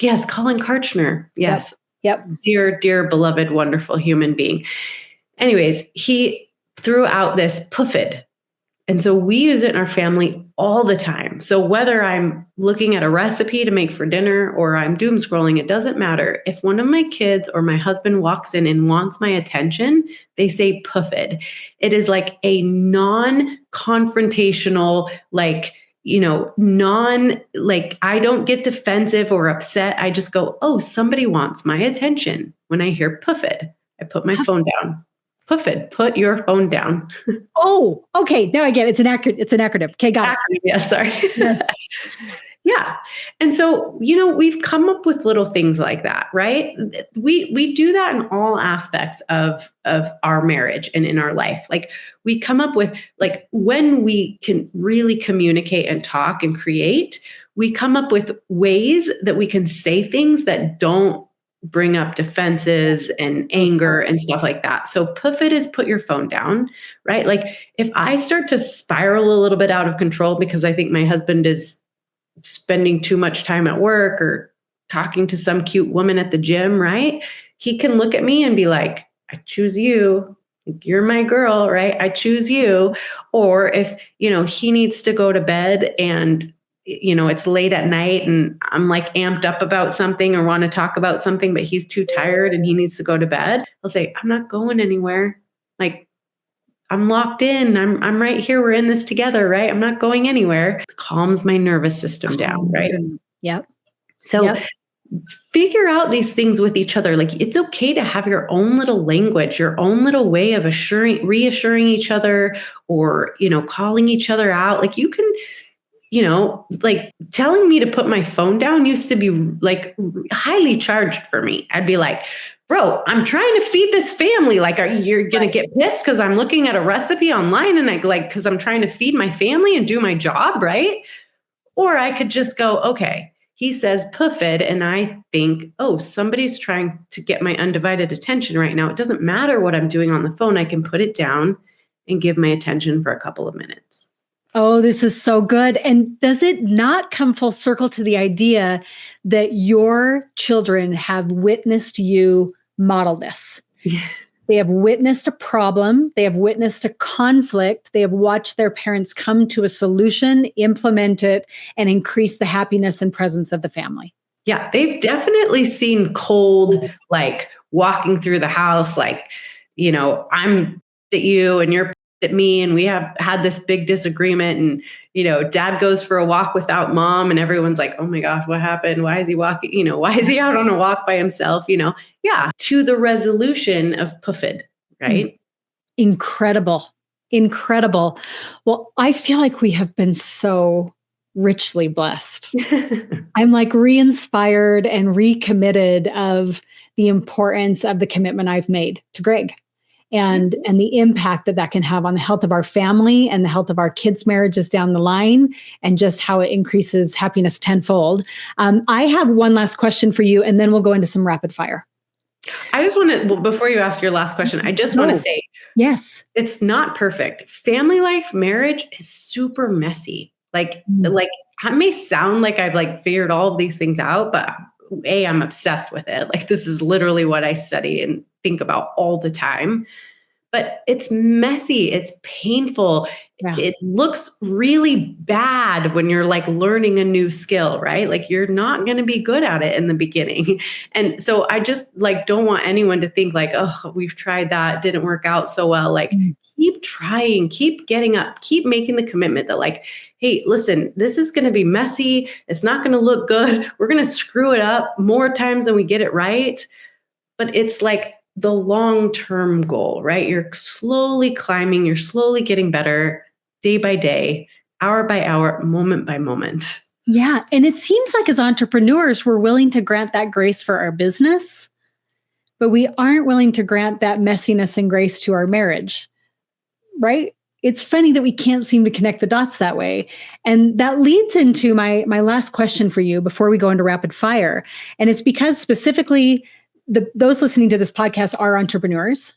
Yes, Colin Karchner. Yes. Yep. Dear, beloved, wonderful human being. Anyways, he threw out this puffed. And so we use it in our family all the time. So whether I'm looking at a recipe to make for dinner or I'm doom scrolling, it doesn't matter. If one of my kids or my husband walks in and wants my attention, they say puffed. It is like a non-confrontational, I don't get defensive or upset. I just go, oh, somebody wants my attention. When I hear puffed, I put my phone down. Puffed, put your phone down. Oh, okay. Now I get it. It's an acronym. Okay, got it. Yes, sorry. Yes. Yeah. And so, we've come up with little things like that, right? We do that in all aspects of our marriage and in our life. Like we come up with like when we can really communicate and talk and create, we come up with ways that we can say things that don't bring up defenses and So anger smart. and stuff like that. So puff it is put your phone down, right? Like if I start to spiral a little bit out of control because I think my husband is spending too much time at work or talking to some cute woman at the gym, right? He can look at me and be like, I choose you. You're my girl, right? I choose you. Or if, he needs to go to bed and, it's late at night and I'm like amped up about something or want to talk about something, but he's too tired and he needs to go to bed, I'll say, I'm not going anywhere. Like, I'm locked in. I'm right here. We're in this together, right? I'm not going anywhere. It calms my nervous system down, right? Yep. So Yep. figure out these things with each other. Like it's okay to have your own little language, your own little way of reassuring each other or, calling each other out. Like you can, like telling me to put my phone down used to be like highly charged for me. I'd be like, bro, I'm trying to feed this family. Like, you're going to get pissed because I'm looking at a recipe online and because I'm trying to feed my family and do my job, right? Or I could just go, okay, he says puff it. And I think, oh, somebody's trying to get my undivided attention right now. It doesn't matter what I'm doing on the phone. I can put it down and give my attention for a couple of minutes. Oh, this is so good. And does it not come full circle to the idea that your children have witnessed you model this? They have witnessed a problem. They have witnessed a conflict. They have watched their parents come to a solution, implement it, and increase the happiness and presence of the family. Yeah, they've definitely seen cold, like walking through the house, like, I'm at you and you're at me, and we have had this big disagreement. And, dad goes for a walk without mom, and everyone's like, oh my gosh, what happened? Why is he walking? Why is he out on a walk by himself? Yeah, to the resolution of puffed, right? Incredible. Incredible. Well, I feel like we have been so richly blessed. I'm like re-inspired and recommitted of the importance of the commitment I've made to Greg and the impact that can have on the health of our family and the health of our kids' marriages down the line, and just how it increases happiness tenfold. I have one last question for you, and then we'll go into some rapid fire. I just want to, before you ask your last question, I just want to say, yes, it's not perfect. Family life, marriage is super messy. Like I may sound like I've like figured all of these things out, but I'm obsessed with it. Like this is literally what I study and think about all the time. But it's messy. It's painful. Yeah. It looks really bad when you're like learning a new skill, right? Like you're not going to be good at it in the beginning. And so I just like don't want anyone to think like, oh, we've tried that, didn't work out so well. Like keep trying, keep getting up, keep making the commitment that like, hey, listen, this is going to be messy. It's not going to look good. We're going to screw it up more times than we get it right. But it's like the long-term goal, right? You're slowly climbing, you're slowly getting better day by day, hour by hour, moment by moment. Yeah. And it seems like as entrepreneurs, we're willing to grant that grace for our business, but we aren't willing to grant that messiness and grace to our marriage, right? It's funny that we can't seem to connect the dots that way. And that leads into my last question for you before we go into rapid fire. And it's because specifically those listening to this podcast are entrepreneurs.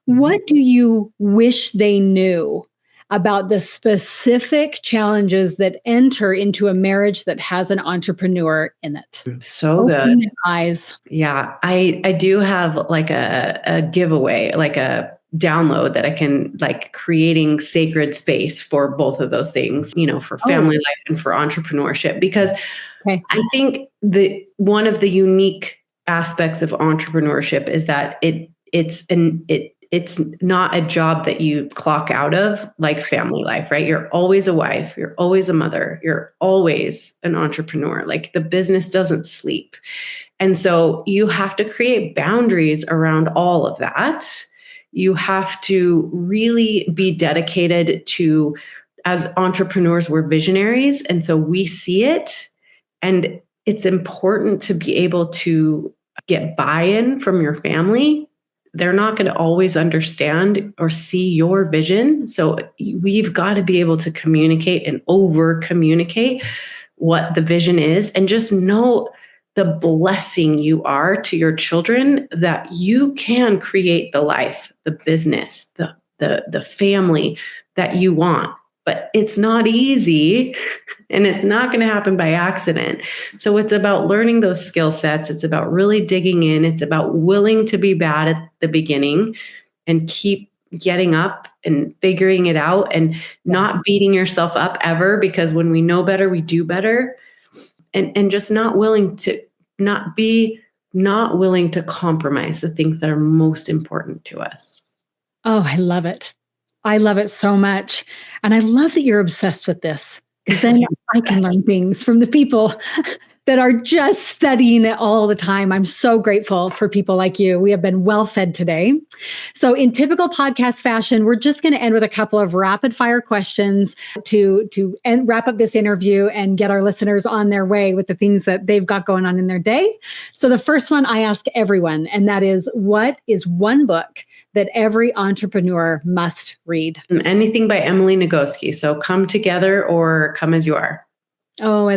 What do you wish they knew about the specific challenges that enter into a marriage that has an entrepreneur in it? So good. Eyes. Yeah, I do have like a giveaway, like a download that I can like creating sacred space for both of those things, for family life and for entrepreneurship, because I think one of the unique aspects of entrepreneurship is that it's not a job that you clock out of like family life, right? You're always a wife, you're always a mother, you're always an entrepreneur. Like the business doesn't sleep. And so you have to create boundaries around all of that. You have to really be dedicated to, as entrepreneurs, we're visionaries. And so we see it And it's important to be able to get buy-in from your family. They're not going to always understand or see your vision. So we've got to be able to communicate and over communicate what the vision is, and just know the blessing you are to your children, that you can create the life, the business, the family that you want. But it's not easy, and it's not going to happen by accident. So it's about learning those skill sets. It's about really digging in. It's about willing to be bad at the beginning and keep getting up and figuring it out, and not beating yourself up ever, because when we know better, we do better. And just not willing to compromise the things that are most important to us. Oh, I love it. I love it so much. And I love that you're obsessed with this, because then I can learn things from the people that are just studying it all the time. I'm so grateful for people like you. We have been well fed today. So in typical podcast fashion, we're just going to end with a couple of rapid fire questions to wrap up this interview and get our listeners on their way with the things that they've got going on in their day. So the first one I ask everyone, and that is, what is one book that every entrepreneur must read? Anything by Emily Nagoski. So Come Together or Come As You Are. Oh,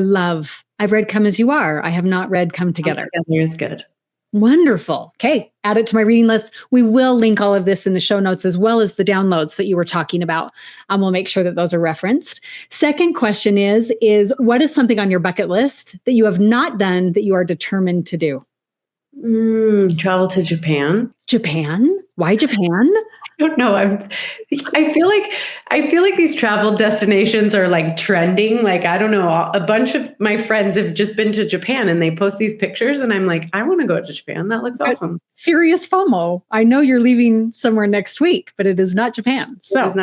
I've read Come As You Are. I have not read Come Together. Come Together is good. Wonderful. Okay. Add it to my reading list. We will link all of this in the show notes, as well as the downloads that you were talking about. We'll make sure that those are referenced. Second question is what is something on your bucket list that you have not done that you are determined to do? Travel to Japan. Japan? Why Japan? I don't know. I feel like these travel destinations are like trending. Like, I don't know, a bunch of my friends have just been to Japan and they post these pictures, and I'm like, I want to go to Japan. That looks awesome. Serious FOMO. I know you're leaving somewhere next week, but it is not Japan. So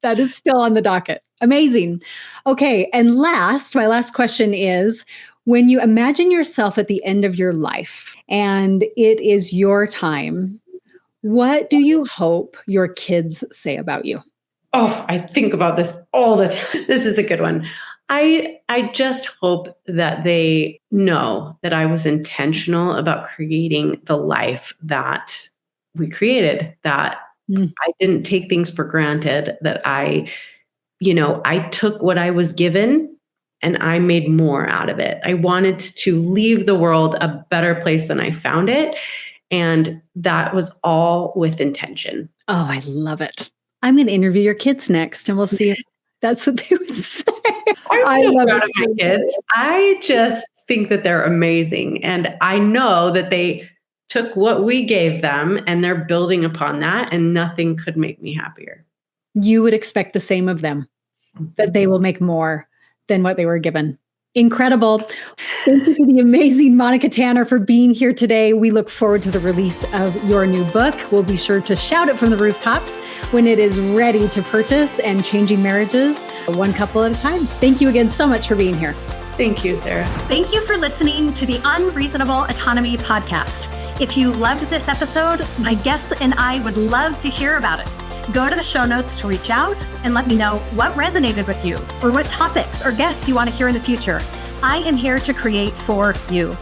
that is still on the docket. Amazing. Okay. And my last question is, when you imagine yourself at the end of your life and it is your time, what do you hope your kids say about you? Oh, I think about this all the time. This is a good one. I just hope that they know that I was intentional about creating the life that we created, that I didn't take things for granted, that I took what I was given and I made more out of it. I wanted to leave the world a better place than I found it. And that was all with intention. Oh, I love it. I'm going to interview your kids next, and we'll see if that's what they would say. I'm so proud of my kids. I just think that they're amazing. And I know that they took what we gave them and they're building upon that, and nothing could make me happier. You would expect the same of them, that they will make more than what they were given. Incredible. Thank you to the amazing Monica Tanner for being here today. We look forward to the release of your new book. We'll be sure to shout it from the rooftops when it is ready to purchase, and changing marriages one couple at a time. Thank you again so much for being here. Thank you, Sarah. Thank you for listening to the Unreasonable Autonomy podcast. If you loved this episode, my guests and I would love to hear about it. Go to the show notes to reach out and let me know what resonated with you, or what topics or guests you want to hear in the future. I am here to create for you.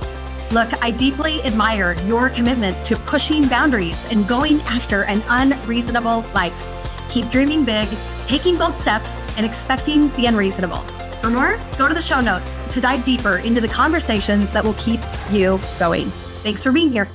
Look, I deeply admire your commitment to pushing boundaries and going after an unreasonable life. Keep dreaming big, taking bold steps, and expecting the unreasonable. For more, go to the show notes to dive deeper into the conversations that will keep you going. Thanks for being here.